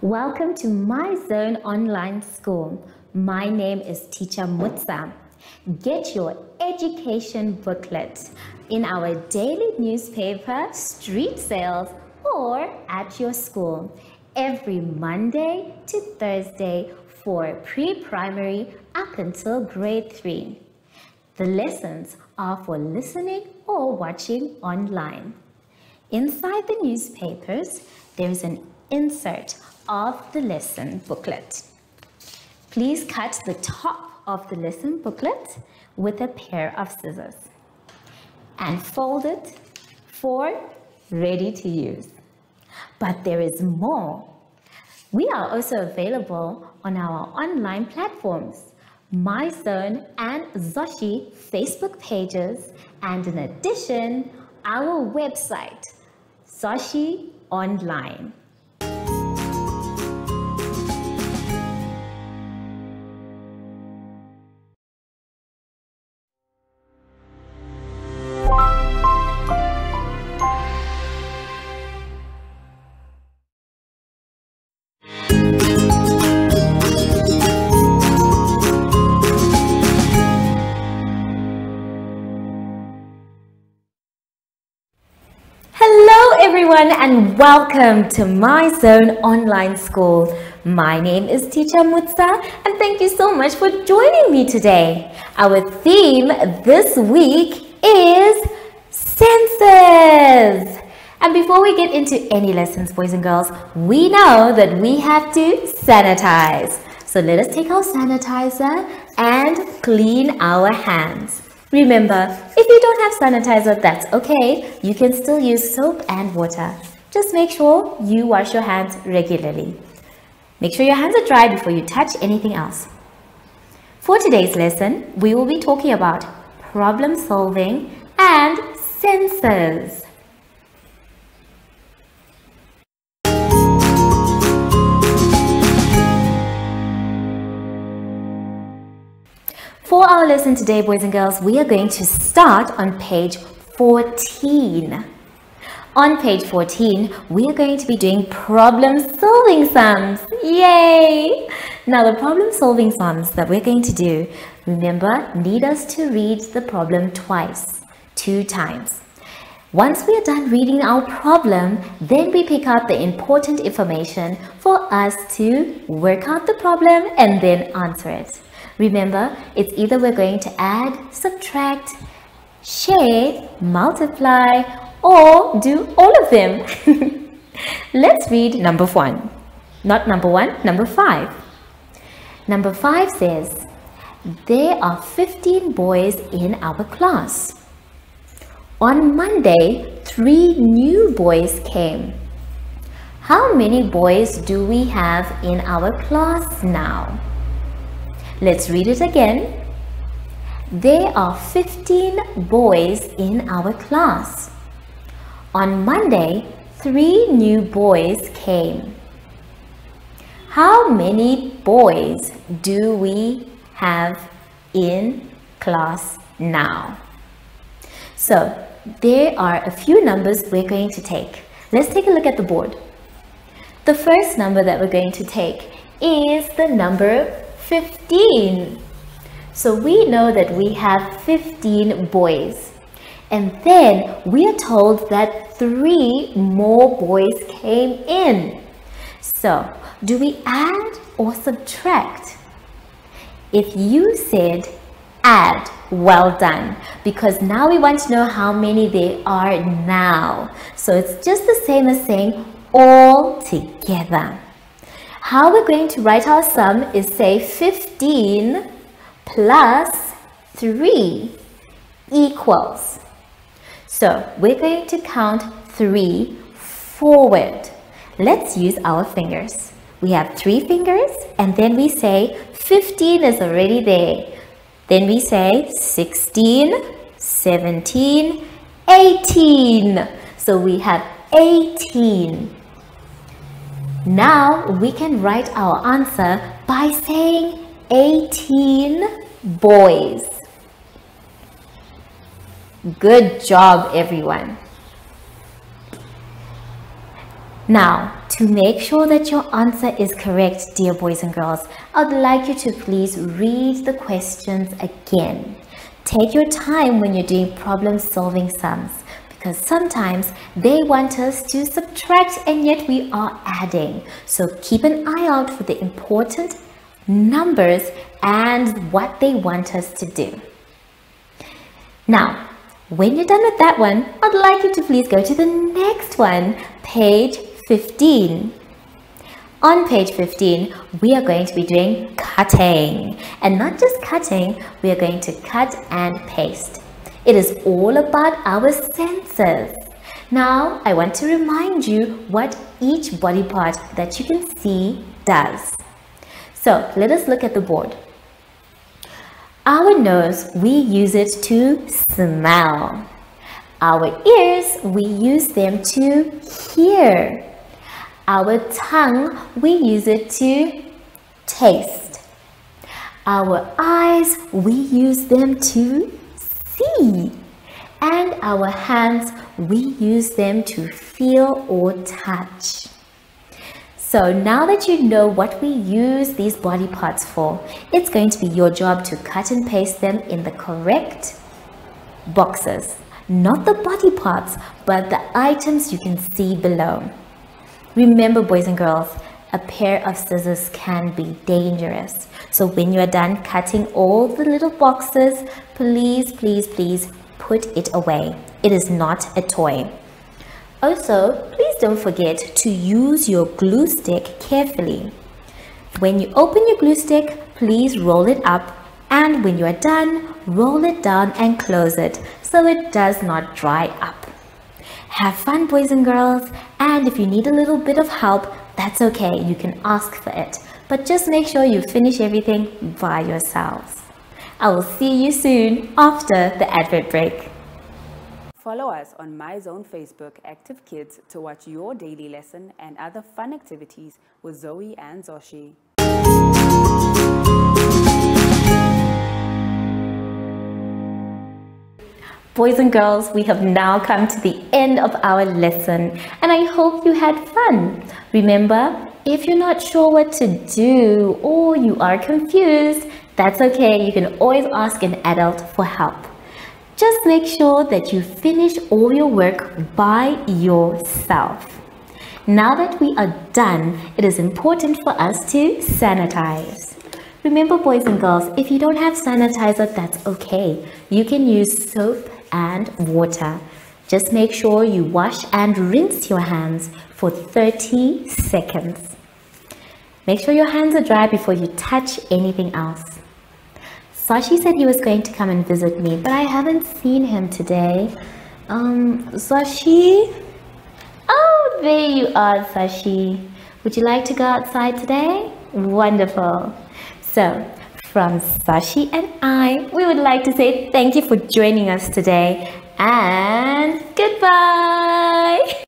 Welcome to My Zone Online School. My name is Teacher Mutsa. Get your education booklet in our daily newspaper, street sales, or at your school every Monday to Thursday for pre-primary up until grade 3. The lessons are for listening or watching online. Inside the newspapers, there's an insert of the lesson booklet. Please cut the top of the lesson booklet with a pair of scissors and fold it for ready to use. But there is more. We are also available on our online platforms, MyZone and Zoshi Facebook pages, and in addition, our website, Zoshi Online. Hello everyone and welcome to My Zone Online School. My name is Teacher Mutsa and thank you so much for joining me today. Our theme this week is senses. And before we get into any lessons, boys and girls, we know that we have to sanitize. So let us take our sanitizer and clean our hands. Remember, if you don't have sanitizer, that's okay. You can still use soap and water. Just make sure you wash your hands regularly. Make sure your hands are dry before you touch anything else. For today's lesson, we will be talking about problem solving and senses. For our lesson today, boys and girls, we are going to start on page 14. On page 14, we are going to be doing problem-solving sums. Yay! Now, the problem-solving sums that we're going to do, remember, need us to read the problem twice, 2 times. Once we are done reading our problem, then we pick up the important information for us to work out the problem and then answer it. Remember, it's either we're going to add, subtract, share, multiply, or do all of them. Let's read number 1. Not number 1, number 5. Number 5 says, there are 15 boys in our class. On Monday, 3 new boys came. How many boys do we have in our class now? Let's read it again. There are 15 boys in our class. On Monday, 3 new boys came. How many boys do we have in class now? So, there are a few numbers we're going to take. Let's take a look at the board. The first number that we're going to take is the number 15. So we know that we have 15 boys. And then we are told that 3 more boys came in. So do we add or subtract? If you said add, well done, because now we want to know how many there are now. So it's just the same as saying all together. How we're going to write our sum is say 15 plus 3 equals. So we're going to count 3 forward. Let's use our fingers. We have 3 fingers and then we say 15 is already there. Then we say 16, 17, 18. So we have 18. Now we can write our answer by saying 18 boys. Good job, everyone. Now, to make sure that your answer is correct, dear boys and girls, I'd like you to please read the questions again. Take your time when you're doing problem-solving sums, because sometimes they want us to subtract and yet we are adding. So keep an eye out for the important numbers and what they want us to do. Now, when you're done with that one, I'd like you to please go to the next one, page 15. On page 15, we are going to be doing cutting. And not just cutting, we are going to cut and paste. It is all about our senses. Now, I want to remind you what each body part that you can see does. So, let us look at the board. Our nose, we use it to smell. Our ears, we use them to hear. Our tongue, we use it to taste. Our eyes, we use them to see. And our hands, we use them to feel or touch. So now that you know what we use these body parts for, it's going to be your job to cut and paste them in the correct boxes. Not the body parts, but the items you can see below. Remember, boys and girls, a pair of scissors can be dangerous. So when you are done cutting all the little boxes, please, please, please put it away. It is not a toy. Also, please don't forget to use your glue stick carefully. When you open your glue stick, please roll it up, and when you are done, roll it down and close it so it does not dry up. Have fun, boys and girls, and if you need a little bit of help, that's okay, you can ask for it. But just make sure you finish everything by yourselves. I will see you soon after the advert break. Follow us on MyZone Facebook Active Kids to watch your daily lesson and other fun activities with Zoe and Zoshi. Boys and girls, we have now come to the end of our lesson and I hope you had fun. Remember, if you're not sure what to do or you are confused, that's okay. You can always ask an adult for help. Just make sure that you finish all your work by yourself. Now that we are done, it is important for us to sanitize. Remember, boys and girls, if you don't have sanitizer, that's okay. You can use soap and water. Just make sure you wash and rinse your hands for 30 seconds. Make sure your hands are dry before you touch anything else. Sashi said he was going to come and visit me, but I haven't seen him today. Sashi? Oh, there you are, Sashi. Would you like to go outside today? Wonderful. So, from Sashi and I, we would like to say thank you for joining us today and goodbye.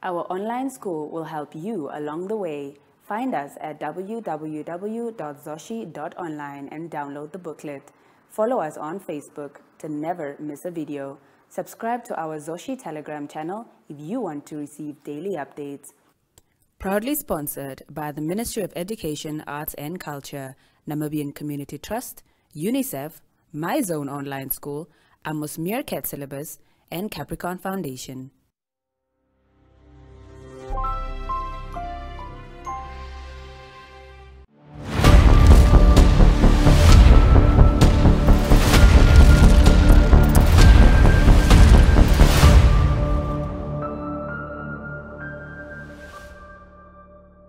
Our online school will help you along the way. Find us at www.zoshi.online and download the booklet. Follow us on Facebook to never miss a video. Subscribe to our Zoshi Telegram channel if you want to receive daily updates. Proudly sponsored by the Ministry of Education, Arts and Culture, Namibian Community Trust, UNICEF, MyZone Online School, Amos Meerkat Syllabus, and Capricorn Foundation.